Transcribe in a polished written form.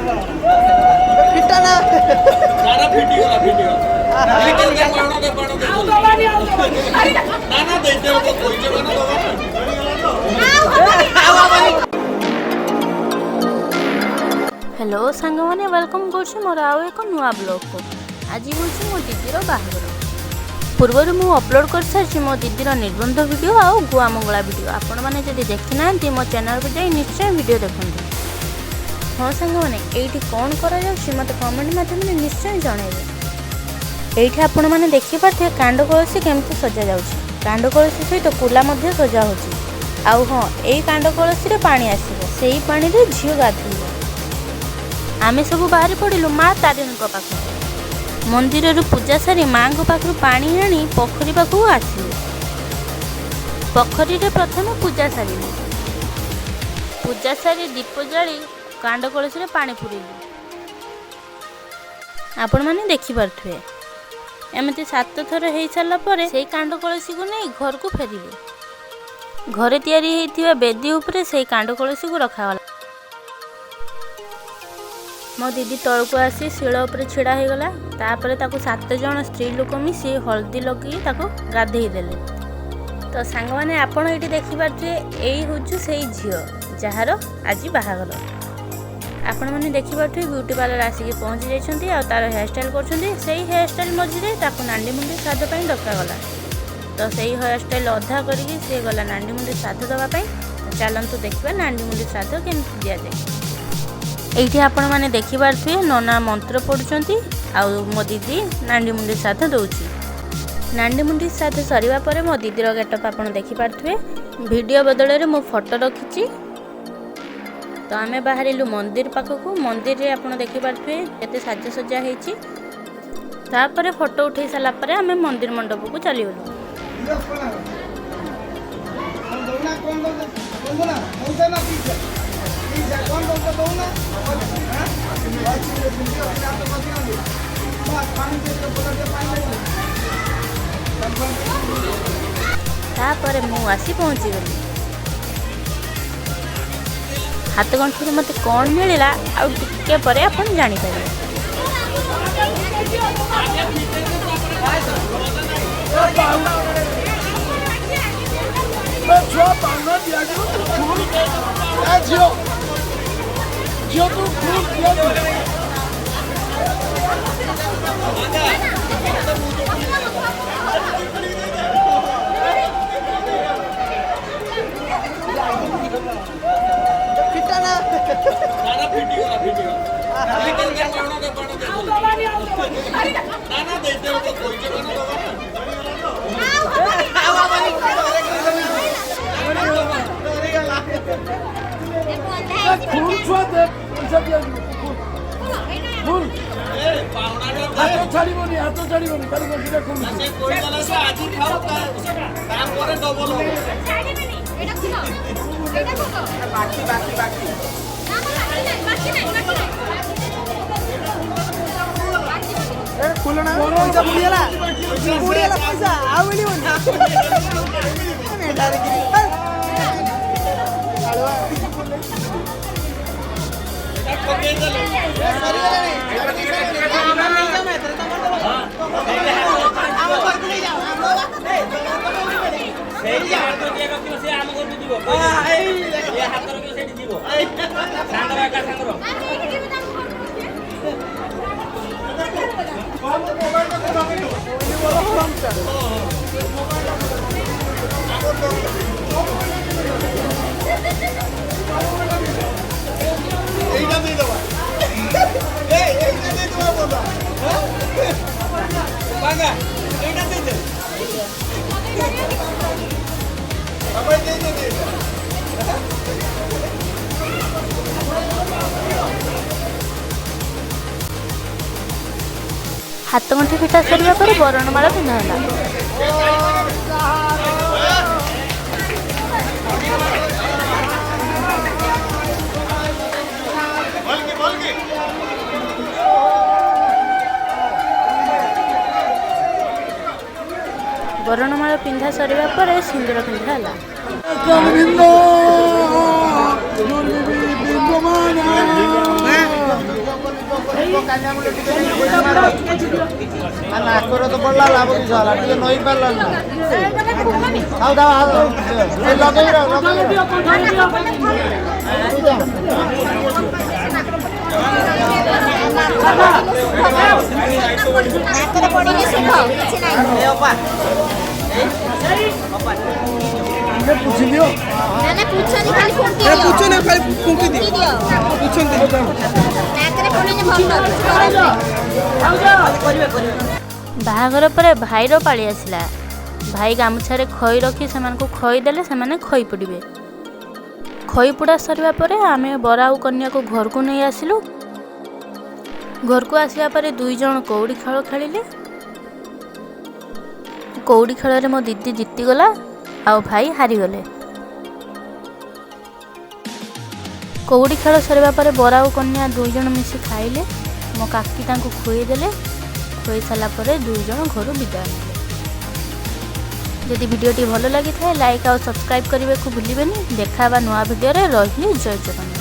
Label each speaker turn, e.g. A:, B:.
A: फिटा ना
B: सारा फिटी गला लेकिन के पाणो दे ना ना दे दे तो कोई के बना दो
C: हेलो सांग मैंने वेलकम कर मोर आउ एक नुआ ब्लॉग को आज हूँ मो दीदीर बाहाघर पूर्वर मु अपलोड कर सारी मो दीदीर निबंध वीडियो आउ गुआ मंगला वीडियो आपण मैंने जदि देखी ना मो चैनल को जाई निश्चय वीडियो देखते। हाँ सांग मैंने ये कौन कर मत कमेंट मध्यम निश्चय जनइबे। ये आपण मैंने देखिपे कांड कलसी केमती सजा जा कांड कलसी सहित कुला सजा हो। हाँ यही कांड कलसी पानी आसो से पानी झील गाधे आम सब बाहरी पड़ू माँ तारिणी पाख मंदिर पूजा सारी माँ पाख पानी आनी पोखरी पाख आसिले। पोखरी प्रथम पूजा सारी दीप जाली कांड कलसी पानी पुरेली आपण मैंने देखिपे। एमती 7 थर हो सारा पर से कांड कलसी को नहीं घर को फेरिले। घरे तैयारी होइथिबा बेदी उपरे से कांड कलसी को रखागला। मो दीदी तल को आसी शिल उपर छिड़ा हो गला। तापर ताको 7 जन स्त्री लोक मिसी हल्दी लगे गाधे देले। तो सांग माने आपण ये देखिपे यही हूँ से झील जार आज बाहाघर आपण मैंने देखिपे ब्यूटी पार्लर आसिक पहुँची जाइए और तार हेयर स्टाइल कर हेयर स्टाइल मझे नांडी मुंडी श्राद्ध डकागला। तो से हेयर स्टाइल अधा करके सी गला नांडी मुंडी श्राद्ध देवाई। चलतु देखा नांडी मुंडी श्राद्ध केमती दि जाए। ये आपण मैंने देखिपे नना मंत्र पढ़ुं आउ मो दीदी नांडी मुंडी श्राद्ध दौची। नांडी मुंडी श्राद्ध सरिबा परे मो दीदीर गेटअप आपण देखिपे। वीडियो बदल में मो फोटो रखी। तो आम बाहरिलु मंदिर पाखक मंदिर रे आपण देखिपे केते साजसज्जा होती। तापर फोटो उठे सारापर आम मंदिर मंडप को चलीगलु। तापर मु आसी पहुँची गली। हाथ गंठी मत कौन मिलला आ टिके परे आपण जानि पारे।
A: फिटा ना
B: सारा फिटी गला लेकिन के पाणो दे ना ना दे दे तो कोई के बना दो
A: हाथ छाड़ीबनी खाली बसीटा खुल
B: से कोई गला से आज खाओ काम करे डबल हो
D: এটা খুলো এটা খুলো বাকি না বাকি নাই
A: ए खुलना पैसा बुड़ियाला पैसा आ मिलिबन मेटार गिरी आलवा
B: এটা ठगे चलो
A: सरी वाला नहीं हम नहीं जाम है तेरे तमन हम घर को ले जाओ हम लोग
B: सेही हाथ रखिए रखियो से आम घर दिबो ये हाथ रखियो सेठी दिबो सांगर का सांगर
A: এইটা দিয়ে দাও এইটা দিয়ে দাও বাবা বাগা এইটা দিয়ে দে বাবা দিয়ে দে
C: हाथ गंठी फिटा सरिबा पर बरणमाला पिंधा है। बरणमाला पिंधा सरिबा पर सिंदूर पिंधा है।
A: गोविंद ନାକର ତ ପଡିଲା ଲାଭ କିଛି ହେଲା ଟିକେ ନଇ ପାରିଲାନି ଆଉ
D: ନାକରେ ପଡ଼ିଲେ ସୁଖ କିଛି ନାହିଁ। ନା ନା ପୁଛନି ଖାଲି ଫୁଙ୍କି ଦିଅ।
A: ପୁଛନି ଖାଲି ଫୁଙ୍କି ଦିଅ।
D: ଦିଅ
A: ପୁଛନ୍ତି
D: ନାକରେ ପଡ଼ିଲେ ଭଲ
C: ବାହାଘର ପରେ ଭାଇର ପାଳି ଆସିଲା। ଭାଇ ଗାମୁଛାରେ ଖଇ ରଖି ସେମାନଙ୍କୁ ଖଇ ଦେଲେ ସେମାନେ ଖଇ ପୋଡ଼ିବେ। ଖଇ ପୋଡ଼ା ସରିବା ପରେ ଆମେ ବର ଆଉ କନ୍ୟାକୁ ଘରକୁ ନେଇ ଆସିଲୁ। ଘରକୁ ଆସିବା ପରେ 2 ଜଣ କଉଡ଼ି ଖେଳ ଖେଳିଲେ। କଉଡ଼ି ଖେଳରେ ମୋ ଦିଦି ଜିତିଗଲା ଆଉ ଭାଇ ହାରିଗଲେ। କଉଡ଼ି ଖେଳ ସରିବା ପରେ ବର ଆଉ କନ୍ୟା 2 ଜଣ ମିଶି ଖାଇଲେ। ମୋ କାକି ତାଙ୍କୁ ଖୁଆଇଦେଲେ। ଖୁଆଇ ସାରିଲା ପରେ 2 ଜଣ ଘରୁ ବିଦାୟ ନେଲେ। ଯଦି ଭିଡ଼ିଓଟି ଭଲ ଲାଗିଥାଏ ଲାଇକ୍ ଆଉ ସବସ୍କ୍ରାଇବ୍ କରିବାକୁ ଭୁଲିବେନି। ଦେଖା ହେବା ନୂଆ ଭିଡ଼ିଓରେ। ରହିଲି, ଜୟ ଜଗନ୍ନାଥ।